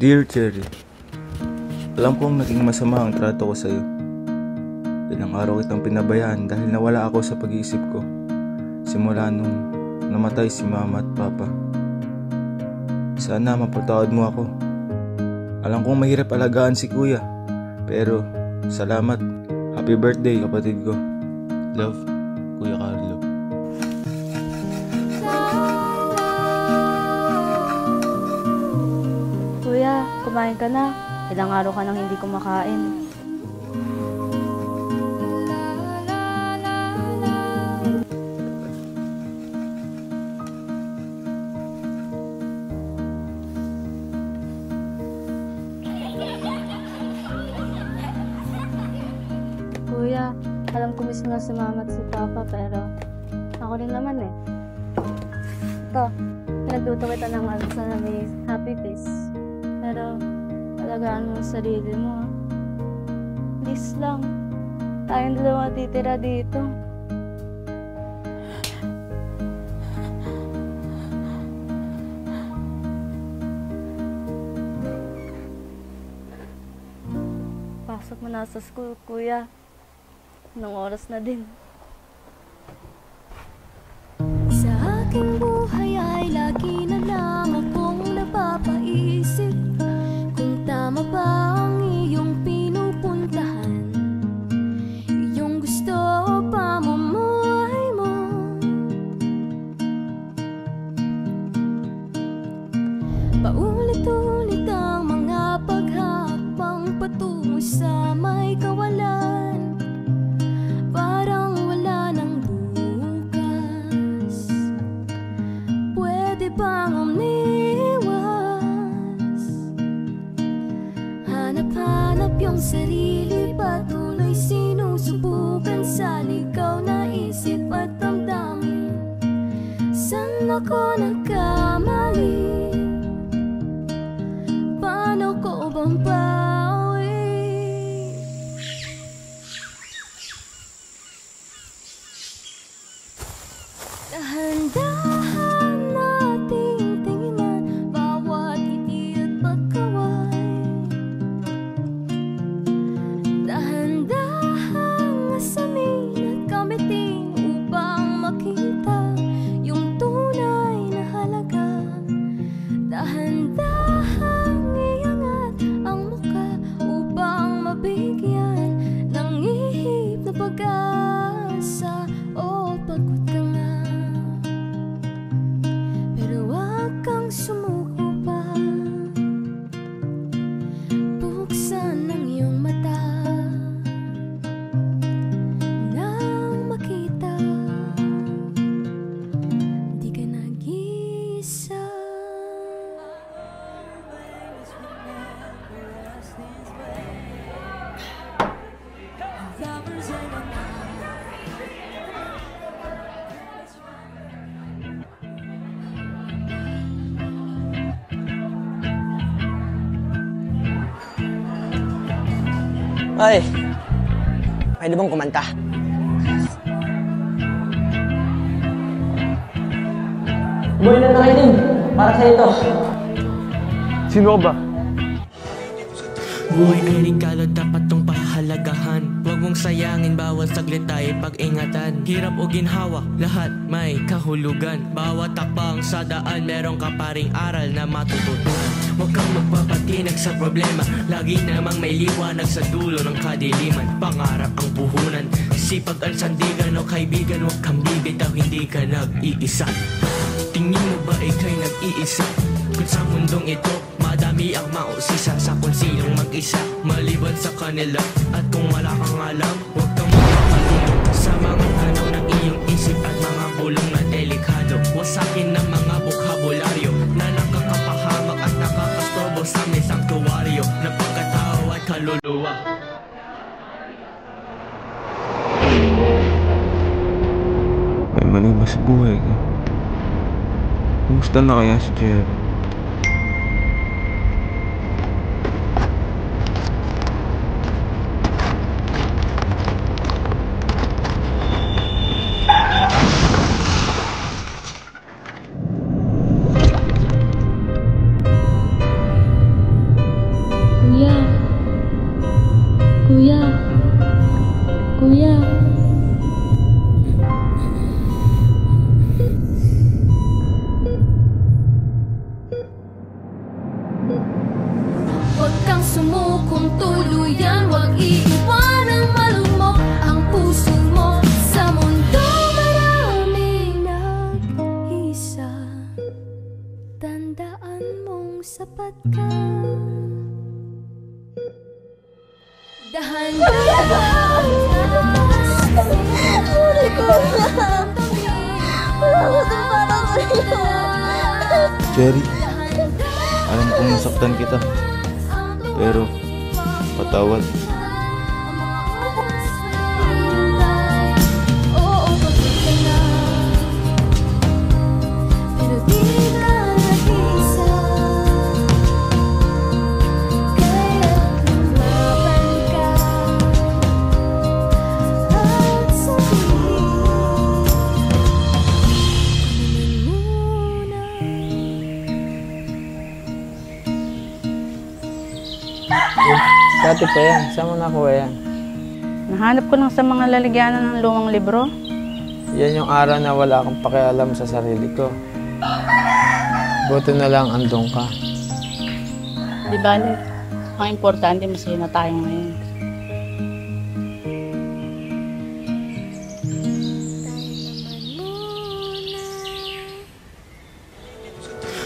Dear Cherry, alam kong naging masama ang trato ko sa'yo. Ilang araw kitang pinabayaan dahil nawala ako sa pag-iisip ko. Simula nung namatay si mama at papa. Sana mapatawad mo ako. Alam kong mahirap alagaan si kuya, pero salamat. Happy birthday kapatid ko. Love, Kuya Carlo. Kuya, kumain ka na. Ilang araw ka nang hindi kumakain. Kuya, alam ko miss nga si mama at si papa, pero ako rin naman eh. Ito, pinagluto kita ng almusal na may happy face. Pero, alagaan mo ang sarili mo. Please lang, tayong dalawa titira dito. Pasok mo na sa school, kuya. Anong oras na din? Sa aking buhay ay lagi na lang akong napapaisip kung tama ba ang iyong pinupuntahan, iyong gusto o pamumuhay mo. Paulit-ulit ang mga paghahakbang patungo sa may kawalan, parang wala nang bukas. Pwede bang umiwas? Hanap-hanap yung sarili, patuloy sinusubukan sa ligaw na isip at damdamin. Saan ako nagkamali? Paano ko bang bawi? Dahan-dahan nating tinginan bawat ngiti at pagkaway. Dahan-dahan asamin at kamitin upang makita yung tunay na halaga. Dahan-dahan iangat ang muka upang mabigyan ng ihip na pag-asa. O pagod ka nga, pero wag kang sumuko pa. Buksan ang iyong mata nang makita di ka nag-iisa. Ay, pwede bang kumanta? Boy na kayo din, para sa ito. Sino ba? Buhay ay regalo, dapat tong pahalagahan. Huwag mong sayangin, bawat saglit ay pag-ingatan. Hirap o ginhawa, lahat may kahulugan. Bawat takbang sa daan, meron ka pa ring aral na matututunan. Huwag kang magpapatinag sa problema, lagi namang may liwanag sa dulo ng kadiliman. Pangarap ang puhunan, sipag ang sandigan o kaibigan. Huwag kang bibitaw, hindi ka nag-iisa. Tingin mo ba ika'y nag-iisa? Kung sa mundong ito, madami ang mausisa sa kung sinong mag-isa, maliban sa kanila. At kung wala kang alam, huwag kang makakalunod sa mga tanong ng iyong isip at mga bulong na delikado. Wasakin ng mga bokhabularyo na nakakapahamak at nakakastrobo sa may sanktuwaryo ng pagkatao at kaluluwa. May mali ba sa buhay ko? Kumusta na kaya si Cherry? Kuya. Kuya. Huwag kang sumukong tuluyan, huwag iiwan ang malumok ang puso mo. Sa mundo maraming nag-isa, tandaan mong sapat ka. Dahan-dahan Cherry, alam kong nasaktan kita. Pero, patawad. Oo, bakit ka na? Pero di ka nag-isa. Kaya't lumaban ka at sabihin muna. Dati pa yan. Saan mo nakuha yan? Nahanap ko lang sa mga lalagyanan ng lumang libro. Yan yung araw na wala akong pakialam sa sarili ko. Buti na lang andun ka. Di bale, ang importante masaya na tayo ngayon.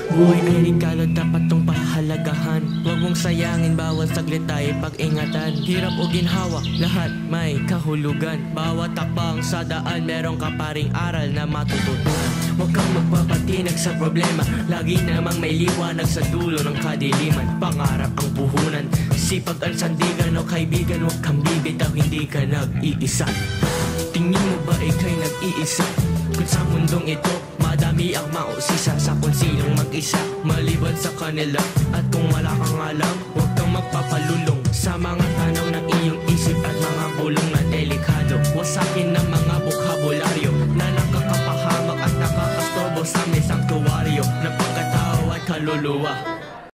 Buhay ay regalo, dapat tong pahalagahan. Huwag mong sayangin, bawat saglit ay pag-ingatan. Hirap o ginhawa, lahat may kahulugan. Bawat takbang sa daan, meron ka pa ring aral na matututunan. Huwag kang magpapatinag sa problema, lagi namang may liwanag sa dulo ng kadiliman. Pangarap ang puhunan, sipag ang sandigan o kaibigan. Huwag kang bibitaw, hindi ka nag-iisa. Tingin mo ba ika'y nag-iisa? Kung sa mundong ito, madami ang mausisa sa kung sinong mag-isa maliban sa kanila. At kung wala kang alam, huwag kang magpapalulong sa mga tanong ng iyong isip at mga bulong na delikado. Wasakin ng mga bokabularyo na nakakapahamak at nakakastorbo sa may sanktuaryo ng pagkatao at kaluluwa.